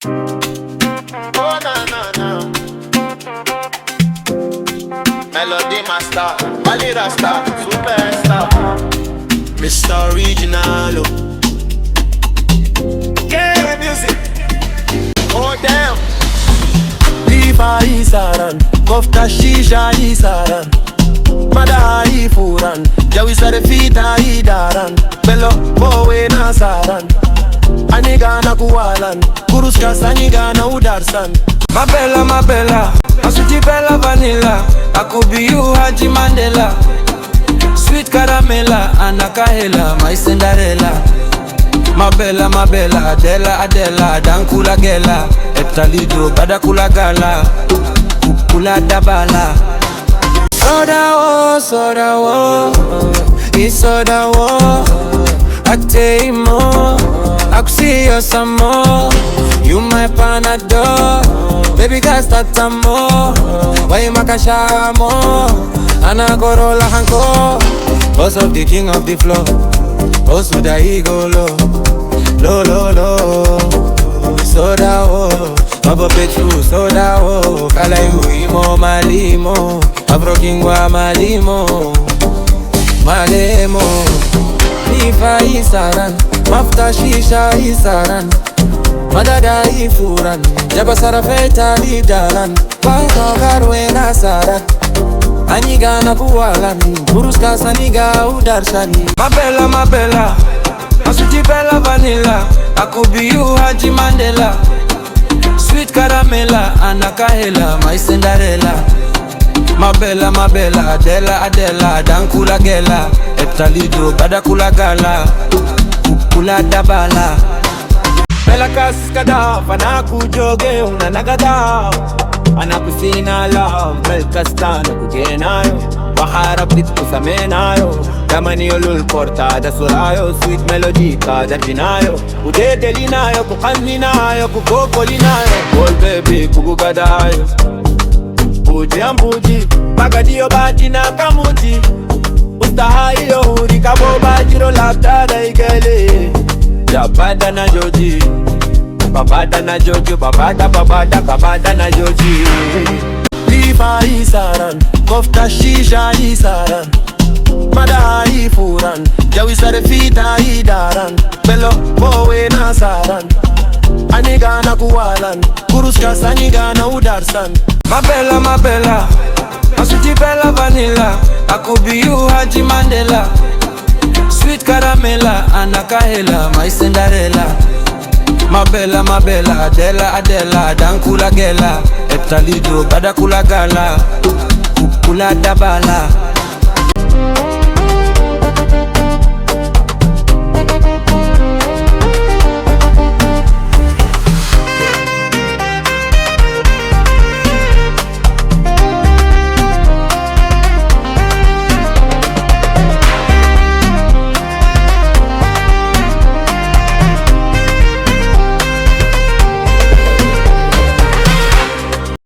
Oh na na na. Melody master, Mali Rasta, superstar, Mr. Original. yeah, music. Oh damn. Liif isaran, kofta shisha isaran, mada ifuran, jawisa refita idaran, belo bowe nasaran, aniga na kuwalan, kuruska saniga na udarsan. My bella, my sweetie bella vanilla. I could be you, Haji Mandela. Sweet caramella, Anakahela, my Cinderella. My bella, Adela, Dankula Gela. Etalido, Badakula Gala, Kula Dabala. Soda wo, it's soda wo. I take more, I could see you some more. You my Panadol, baby girl start some more. Why you make a shower more? Anagorola hanko, boss of the king of the floor. Boss with the ego low, low. Soda wo, Baba Petru soda wo. Kala you imo malimo, Afro kingwa malimo. Liif isaran, mafta shisha isaran, madada ifuran, jaba sarafeta lidaran, panto garwe nasaran, aniga na buwalan, buruska saniga udarshani. My bella, my sweetie bella vanilla. I could be you, Haji Mandela. Sweet caramella, Anakahela, my Cinderella. My bella, Adela, Dankula Gela. Etalido, Badakula Gala, Kula Dabala. Bella Cascada, Fanaku Joge, Unanagada. Anakusina love, Belcastana, Kugenayo. Wahara Blitku Samenayo. Damani Olul Portada Surayo, sweet melody, Kadapinayo. Ude Delinayo, Kukaninayo, Kukokolinayo. Old baby, Kugadayo. Buji ambuji, Bagadio Batina Kamuji. Ustahayo, Rikabo Bajiro Laptada Igele. Jabada na Joji, Babada na Joji, Babada na Joji. Liif isaran, kofta shisha isaran, mada ifuran, jawisa refita idaran, belo bowe nasaran, aniga na kuwalan, kuruska saniga na udarsan. My bella, my sweetie bella vanilla. I could be you, Haji Mandela. Sweet caramella, Anakahela, my Cinderella. My bella, Adela, Dankula Gela. Etalido, Badakula Gala, Kula Dabala.